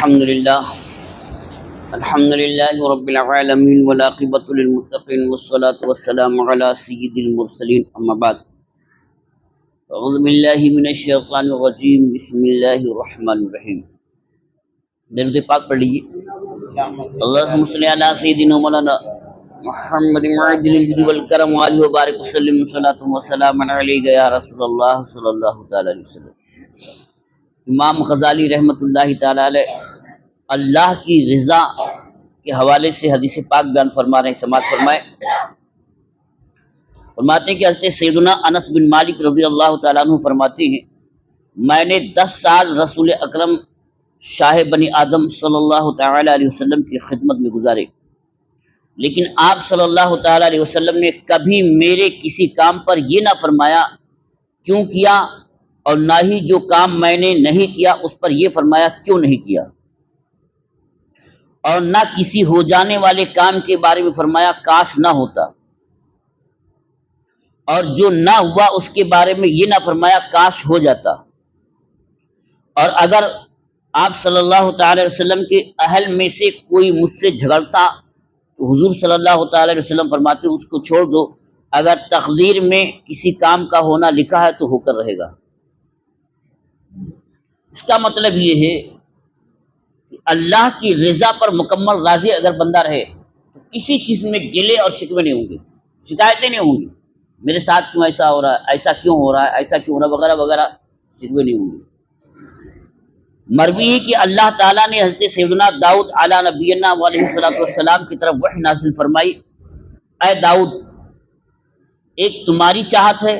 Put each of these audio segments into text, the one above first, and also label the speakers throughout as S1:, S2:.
S1: الحمد لله رب العالمين والعاقبة للمتقين والصلاة والسلام على سيد المرسلين أما بعد أعوذ بالله من الشيطان الرجيم بسم الله الرحمن الرحيم. درود پاک پڑھ لیجیے. اللهم صل على سيدنا مولانا محمد معدل الجود والکرم وآلہ وبارک وسلم صلاۃ وسلام علیک یا رسول اللہ صلی اللہ تعالی علیہ وسلم. امام غزالی رحمۃ اللہ تعالی علیہ اللہ کی رضا کے حوالے سے حدیث پاک بیان فرما رہے ہیں. سماعت فرمائے. فرماتے ہیں کہ حضرت سیدنا انس بن مالک رضی اللہ تعالیٰ عنہ فرماتے ہیں میں نے 10 سال رسول اکرم شاہ بنی آدم صلی اللہ تعالی علیہ وسلم کی خدمت میں گزارے، لیکن آپ صلی اللہ تعالی علیہ وسلم نے کبھی میرے کسی کام پر یہ نہ فرمایا کیوں کیا، اور نہ ہی جو کام میں نے نہیں کیا اس پر یہ فرمایا کیوں نہیں کیا، اور نہ کسی ہو جانے والے کام کے بارے میں فرمایا کاش نہ ہوتا، اور جو نہ ہوا اس کے بارے میں یہ نہ فرمایا کاش ہو جاتا. اور اگر آپ صلی اللہ تعالی علیہ وسلم کے اہل میں سے کوئی مجھ سے جھگڑتا تو حضور صلی اللہ تعالی علیہ وسلم فرماتے اس کو چھوڑ دو، اگر تقدیر میں کسی کام کا ہونا لکھا ہے تو ہو کر رہے گا. اس کا مطلب یہ ہے کہ اللہ کی رضا پر مکمل راضی اگر بندہ رہے تو کسی چیز میں گلے اور شکوے نہیں ہوں گے، شکایتیں نہیں ہوں گی. میرے ساتھ کیوں ایسا ہو رہا ہے، ایسا کیوں ہو رہا ہے، ایسا کیوں ہو رہا ہے وغیرہ وغیرہ شکوے نہیں ہوں گے. مروی ہے کہ اللہ تعالیٰ نے حضرت سیدنا داؤد علیہ نبینا علیہ السلام کی طرف وحی نازل فرمائی، اے داؤد ایک تمہاری چاہت ہے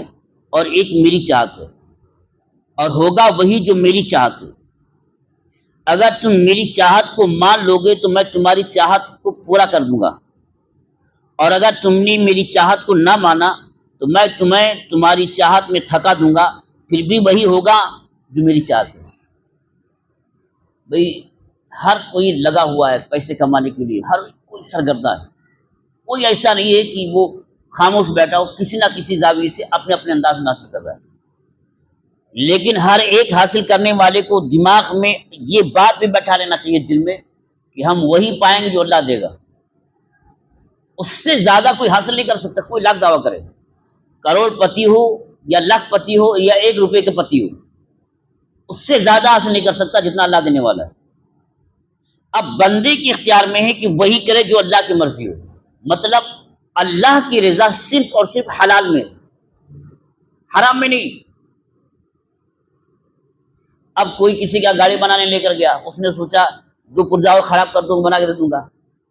S1: اور ایک میری چاہت ہے، اور ہوگا وہی جو میری چاہت ہے. اگر تم میری چاہت کو مان لو گے تو میں تمہاری چاہت کو پورا کر دوں گا، اور اگر تم نے میری چاہت کو نہ مانا تو میں تمہیں تمہاری چاہت میں تھکا دوں گا، پھر بھی وہی ہوگا جو میری چاہت ہے. بھئی ہر کوئی لگا ہوا ہے پیسے کمانے کے لیے، ہر کوئی سرگردہ ہے، کوئی ایسا نہیں ہے کہ وہ خاموش بیٹھا ہو، کسی نہ کسی زاویے سے اپنے اپنے انداز میں حاصل کر رہا ہے. لیکن ہر ایک حاصل کرنے والے کو دماغ میں یہ بات بھی بیٹھا لینا چاہیے دل میں کہ ہم وہی پائیں گے جو اللہ دے گا. اس سے زیادہ کوئی حاصل نہیں کر سکتا. کوئی لاکھ دعویٰ کرے، کروڑ پتی ہو یا لاکھ پتی ہو یا 1 روپے کے پتی ہو، اس سے زیادہ حاصل نہیں کر سکتا جتنا اللہ دینے والا ہے. اب بندے کے اختیار میں ہے کہ وہی کرے جو اللہ کی مرضی ہو. مطلب اللہ کی رضا صرف اور صرف حلال میں، حرام میں نہیں. اب کوئی کسی کا گاڑی بنانے لے کر گیا، اس نے سوچا 2 پرزہ اور خراب کر دوں، بنا کے دے دوں گا،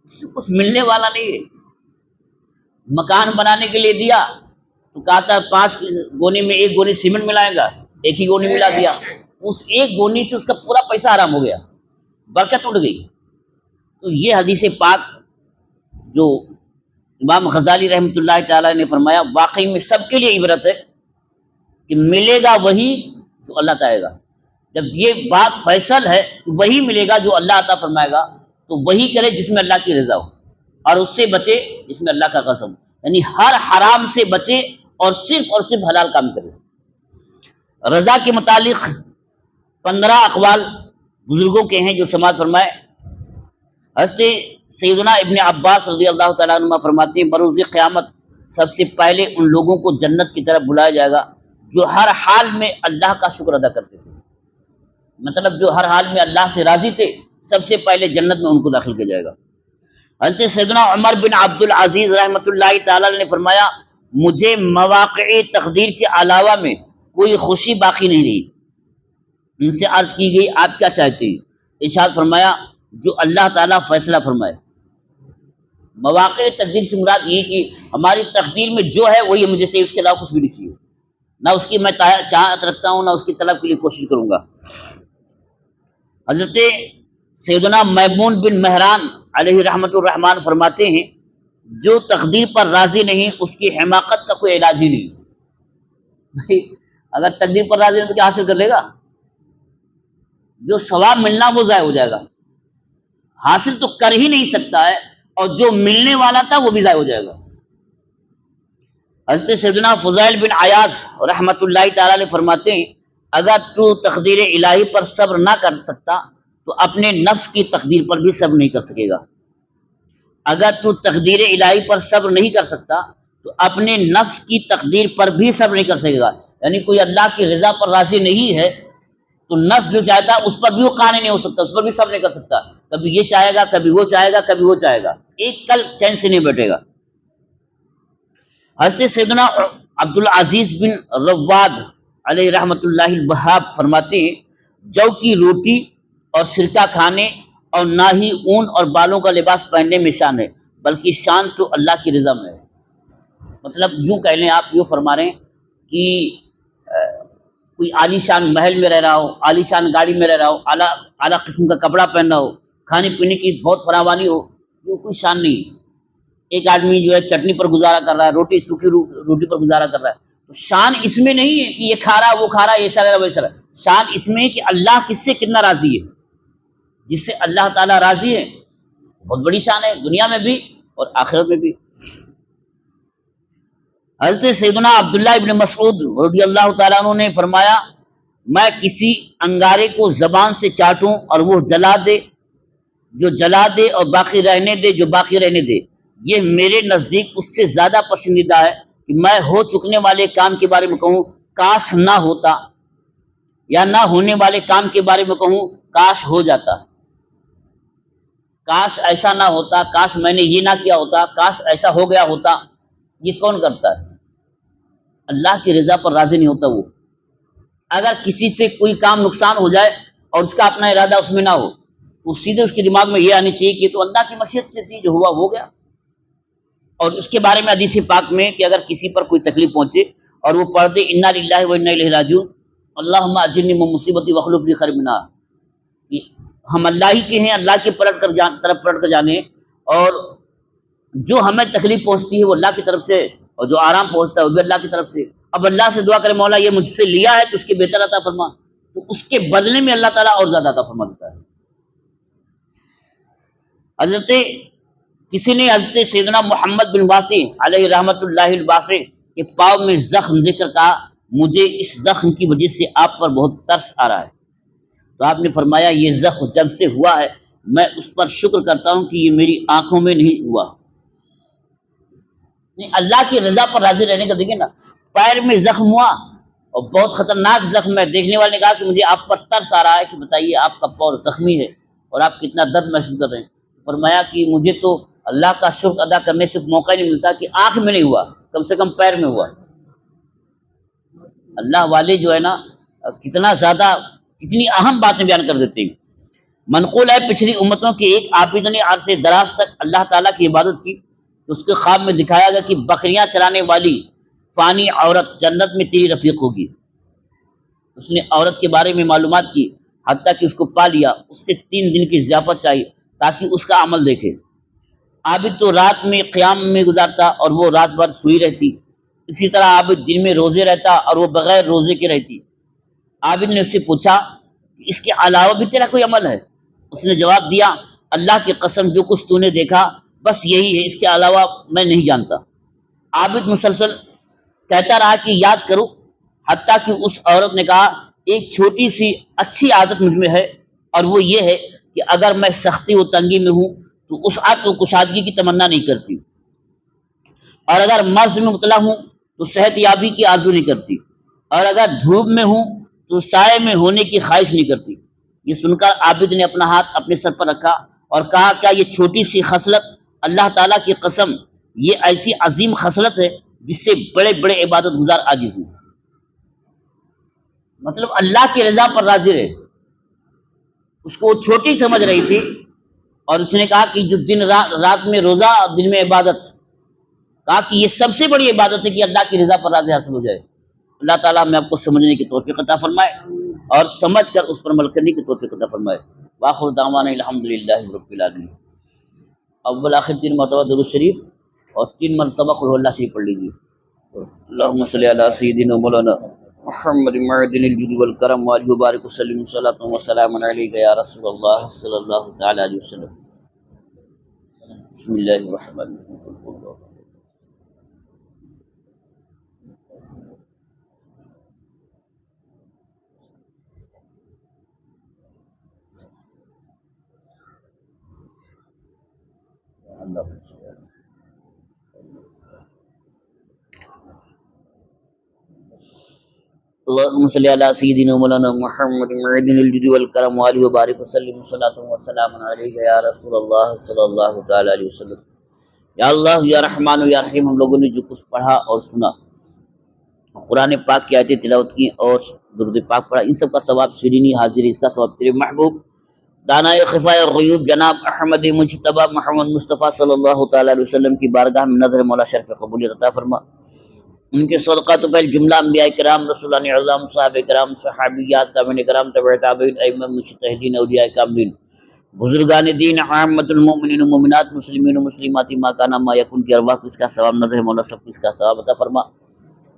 S1: اس سے کچھ ملنے والا نہیں ہے. مکان بنانے کے لیے دیا تو کہا تھا 5 گونی میں 1 گونی سیمنٹ ملائے گا، 1 ہی گونی ملا دیا، اس 1 گونی سے اس کا پورا پیسہ حرام ہو گیا، برکت اٹھ گئی. تو یہ حدیث پاک جو امام غزالی رحمۃ اللہ تعالی نے فرمایا واقعی میں سب کے لیے عبرت ہے کہ ملے گا وہی جو اللہ تعالی گا. جب یہ بات فیصل ہے کہ وہی ملے گا جو اللہ عطا فرمائے گا تو وہی کرے جس میں اللہ کی رضا ہو، اور اس سے بچے جس میں اللہ کا قسم، یعنی ہر حرام سے بچے اور صرف حلال کام کرے. رضا کے متعلق 15 اقوال بزرگوں کے ہیں جو سماعت فرمائے. حضرت سیدنا ابن عباس رضی اللہ تعالیٰ عنہ فرماتے ہیں بروز قیامت سب سے پہلے ان لوگوں کو جنت کی طرف بلایا جائے گا جو ہر حال میں اللہ کا شکر ادا کرتے تھے. مطلب جو ہر حال میں اللہ سے راضی تھے، سب سے پہلے جنت میں ان کو داخل کیا جائے گا. حضرت سیدنا عمر بن عبد العزیز رحمۃ اللہ تعالی نے فرمایا مجھے مواقع تقدیر کے علاوہ میں کوئی خوشی باقی نہیں رہی. ان سے عرض کی گئی آپ کیا چاہتے ہیں؟ ارشاد فرمایا جو اللہ تعالیٰ فیصلہ فرمائے. مواقع تقدیر سے مراد یہ کہ ہماری تقدیر میں جو ہے وہی مجھے سے، اس کے علاوہ کچھ بھی نہیں چاہیے. نہ اس کی میں چاہت رکھتا ہوں، نہ اس کی طلب کے لیے کوشش کروں گا. حضرت سیدنا میمون بن مہران علیہ رحمۃ الرحمن فرماتے ہیں جو تقدیر پر راضی نہیں اس کی حماقت کا کوئی علاج ہی نہیں. اگر تقدیر پر راضی نہیں تو کیا حاصل کر لے گا؟ جو ثواب ملنا وہ ضائع ہو جائے گا، حاصل تو کر ہی نہیں سکتا ہے، اور جو ملنے والا تھا وہ بھی ضائع ہو جائے گا. حضرت سیدنا فضیل بن عیاض رحمۃ اللہ تعالی علیہ فرماتے ہیں اگر تو تقدیر الہی پر صبر نہ کر سکتا تو تو اپنے نفس کی تقدیر پر بھی صبر نہیں کر سکے گا۔ اگر تو تقدیر الہی پر صبر نہیں کر سکتا تو اپنے نفس کی تقدیر پر بھی صبر نہیں کر سکے گا۔ یعنی کوئی اللہ کی رضا پر راضی نہیں ہے تو نفس جو چاہتا ہے اس پر بھی وہ قانع نہیں ہو سکتا، اس پر بھی صبر نہیں کر سکتا، کبھی یہ چاہے گا، کبھی وہ چاہے گا، کبھی وہ چاہے گا، ایک کل چین سے نہیں بیٹھے گا۔ حضرت سیدنا عبدالعزیز بن رواد علیہ رحمۃ اللہ الوہاب فرماتے ہیں، جو کی روٹی اور سرکہ کھانے اور نہ ہی اون اور بالوں کا لباس پہننے میں شان ہے، بلکہ شان تو اللہ کی رضا میں ہے۔ مطلب یوں کہہ لیں، آپ یوں فرما رہے ہیں کہ کوئی عالی شان محل میں رہ رہا ہو، عالی شان گاڑی میں رہ رہا ہو، اعلیٰ قسم کا کپڑا پہننا ہو، کھانے پینے کی بہت فراوانی ہو، یہ کوئی شان نہیں ہے۔ ایک آدمی جو ہے چٹنی پر گزارا کر رہا ہے، روٹی سوکھی روٹی پر گزارا کر رہا ہے، تو شان اس میں نہیں ہے کہ یہ کھا رہا وہ کھا رہا ایسا رہا ویسا رہا، شان اس میں ہے کہ اللہ کس سے کتنا راضی ہے۔ جس سے اللہ تعالیٰ راضی ہے بہت بڑی شان ہے، دنیا میں بھی اور آخرت میں بھی۔ حضرت سیدنا عبداللہ ابن مسعود رضی اللہ تعالیٰ عنہ نے فرمایا، میں کسی انگارے کو زبان سے چاٹوں اور وہ جلا دے، جو جلا دے، اور باقی رہنے دے، جو باقی رہنے دے، یہ میرے نزدیک اس سے زیادہ پسندیدہ ہے کہ میں ہو چکنے والے کام کے بارے میں کہوں کاش نہ ہوتا، یا نہ ہونے والے کام کے بارے میں کہوں کاش ہو جاتا۔ کاش ایسا نہ ہوتا، کاش میں نے یہ نہ کیا ہوتا، کاش ایسا ہو گیا ہوتا، یہ کون کرتا ہے؟ اللہ کی رضا پر راضی نہیں ہوتا وہ۔ اگر کسی سے کوئی کام نقصان ہو جائے اور اس کا اپنا ارادہ اس میں نہ ہو تو سیدھے اس کے دماغ میں یہ آنی چاہیے کہ تو اللہ کی مشیت سے تھی، جو ہوا ہو گیا۔ اور اس کے بارے میں حدیث پاک میں کہ اگر کسی پر کوئی تکلیف پہنچے اور وہ پڑھ دے انا للہ و انا الیہ راجعون اللہم اجرنی من مصیبتی واخلف لی خیر منہا، کہ ہم اللہ ہی کے ہیں، اللہ کی طرف پلٹ کر جانے، اور جو ہمیں تکلیف پہنچتی ہے وہ اللہ کی طرف سے، اور جو آرام پہنچتا ہے وہ بھی اللہ کی طرف سے۔ اب اللہ سے دعا کرے مولا یہ مجھ سے لیا ہے تو اس کے بہتر عطا فرما، تو اس کے بدلے میں اللہ تعالیٰ اور زیادہ عطا فرما دیتا ہے۔ حضرت کسی نے حضرت سیدنا محمد بن واسی علیہ رحمۃ اللہ الواسی کے پاؤں میں زخم دیکھ کر کہا، مجھے اس زخم کی وجہ سے آپ پر بہت ترس آ رہا ہے۔ تو آپ نے فرمایا، یہ زخم جب سے ہوا ہے میں اس پر شکر کرتا ہوں کہ یہ میری آنکھوں میں نہیں ہوا۔ اللہ کی رضا پر راضی رہنے کا دیکھیں نا، پیر میں زخم ہوا اور بہت خطرناک زخم ہے، دیکھنے والے نے کہا کہ مجھے آپ پر ترس آ رہا ہے، کہ بتائیے آپ کا پاؤں زخمی ہے اور آپ کتنا درد محسوس کر رہے ہیں۔ فرمایا کہ مجھے تو اللہ کا شکر ادا کرنے سے موقع نہیں ملتا کہ آنکھ میں نہیں ہوا، کم سے کم پیر میں ہوا۔ اللہ والے جو ہے نا کتنا زیادہ، کتنی اہم باتیں بیان کر دیتے ہیں۔ منقول ہے پچھلی امتوں کے ایک عابد نے عرصے دراز تک اللہ تعالیٰ کی عبادت کی، تو اس کے خواب میں دکھایا گیا کہ بکریاں چرانے والی فانی عورت جنت میں تیری رفیق ہوگی۔ اس نے عورت کے بارے میں معلومات کی، حتیٰ کہ اس کو پا لیا۔ اس سے 3 دن کی ضیافت چاہیے تاکہ اس کا عمل دیکھے۔ عابد تو رات میں قیام میں گزارتا اور وہ رات بھر سوئی رہتی، اسی طرح عابد دن میں روزے رہتا اور وہ بغیر روزے کے رہتی۔ عابد نے اس سے پوچھا کہ اس کے علاوہ بھی تیرا کوئی عمل ہے؟ اس نے جواب دیا، اللہ کی قسم جو کچھ تو نے دیکھا بس یہی ہے، اس کے علاوہ میں نہیں جانتا۔ عابد مسلسل کہتا رہا کہ یاد کرو، حتیٰ کہ اس عورت نے کہا، ایک چھوٹی سی اچھی عادت مجھ میں ہے، اور وہ یہ ہے کہ اگر میں سختی و تنگی میں ہوں تو وسعت و کشادگی کی تمنا نہیں کرتی، اور اگر مرض میں مبتلا ہوں تو صحت یابی کی آرزو نہیں کرتی، اور اگر دھوپ میں ہوں تو سائے میں ہونے کی خواہش نہیں کرتی۔ یہ سن کر عابد نے اپنا ہاتھ اپنے سر پر رکھا اور کہا، کیا یہ چھوٹی سی خصلت، اللہ تعالیٰ کی قسم یہ ایسی عظیم خصلت ہے جس سے بڑے بڑے عبادت گزار عاجز ہیں۔ مطلب اللہ کی رضا پر راضی رہے، اس کو وہ چھوٹی سمجھ رہی تھی، اور اس نے کہا کہ جو دن رات میں روزہ اور دن میں عبادت، کہا کہ یہ سب سے بڑی عبادت ہے کہ اللہ کی رضا پر راضی حاصل ہو جائے۔ اللہ تعالیٰ ہمیں آپ کو سمجھنے کی توفیق عطا فرمائے اور سمجھ کر اس پر عمل کرنے کی توفیق عطا فرمائے۔ وآخر دعوانا الحمدللہ رب العالمین۔ اول آخر 3 مرتبہ درود شریف اور 3 مرتبہ قل هو اللہ شریف پڑھ لیجیے۔ اللہم صلی علی سیدنا مولانا محمد معدن الجود والکرم وآلہ وبارک وسلم صلاۃ وسلام علیک یا رسول اللہ صلی اللہ تعالی علیہ وسلم۔ بسم اللہ الرحمن الرحیم۔ اللهم صل على سيدنا مولانا محمد معدن الجود والكرم وآله وبارك وسلم صلاة وسلام عليك يا رسول اللہ صلی اللہ تعالی علیہ وسلم۔ یا اللہ یا رحمان یا رحیم، ہم لوگوں نے جو کچھ پڑھا اور سنا، قرآن پاک کی آیتیں تلاوت کی اور درود پاک پڑھا، ان سب کا ثواب شیرینی حاضر ہے، اس کا ثواب تیرے محبوب دانائے خفائے غیوب جناب احمد مجتبی محمد مصطفیٰ صلی اللہ تعالی علیہ وسلم کی بارگاہ میں نظر مولا شرف قبولیت عطا فرما۔ ان کے صدقہ تو پہل جملہ انبیاء کرام، رسولان اعظام، صحابہ کرام، صحابیات، تابعین کرام، تبع تابعین، ائمہ مجتہدین، اولیاء کاملین، بزرگان دین، عامت المؤمنین و مومنات، مسلمین و مسلمات، ما کانا ما یکن کی ارواح کو اس کا ثواب نظر مولا سب کو اس کا ثواب عطا فرما۔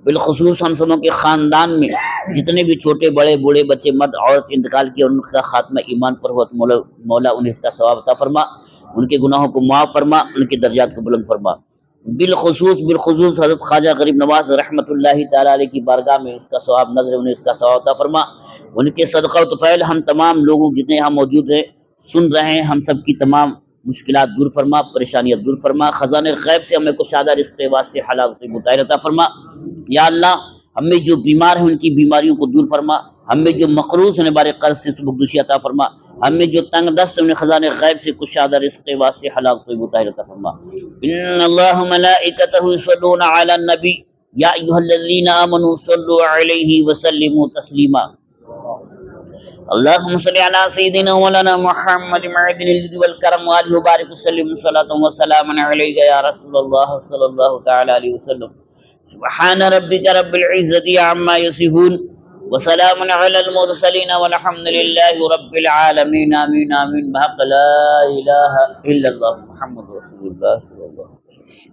S1: بالخصوص ہم سبوں کے خاندان میں جتنے بھی چھوٹے بڑے بوڑھے بچے مرد عورت انتقال کیا، ان کا خاتمہ ایمان پر ہوا تو مولا انہیں اس کا ثواب عطا فرما، ان کے گناہوں کو معاف فرما، ان کے درجات کو بلند فرما۔ بالخصوص حضرت خواجہ غریب نواز رحمۃ اللہ تعالی علیہ کی بارگاہ میں اس کا ثواب نظر انہیں اس کا ثواب عطا فرما۔ ان کے صدقہ و طفیل ہم تمام لوگوں جتنے یہاں موجود ہیں سن رہے ہیں، ہم سب کی تمام مشکلات دور فرما، پریشانیاں دور فرما، خزانے غیب سے ہمیں کشادہ رزق واسع حلال طیب طاہر عطا فرما۔ یا اللہ ہمیں جو بیمار ہیں ان کی بیماریوں کو دور فرما، ہمیں جو مقروض ہیں بارے قرض سے سبکدوشی عطا فرما، ہمیں جو تنگ دست ہیں انہیں خزانے غیب سے کشادہ رزق واسع حلال طیب طاہر عطا فرما۔ ان اللہ ملائکتہ یصلون علی النبی یا ایھا الذین آمنوا صلوا علیہ وسلموا تسلیما۔ اللهم صل على سيدنا مولانا محمد معدن الجود والكرم وآله وبارك وسلم صلاة وسلاما عليك يا رسول الله صلى الله تعالى عليه وسلم۔ سبحان ربك رب العزة عما يصفون وسلام على المرسلين والحمد لله رب العالمين آمين آمين بحق لا إله إلا الله محمد رسول الله صلى الله عليه وسلم۔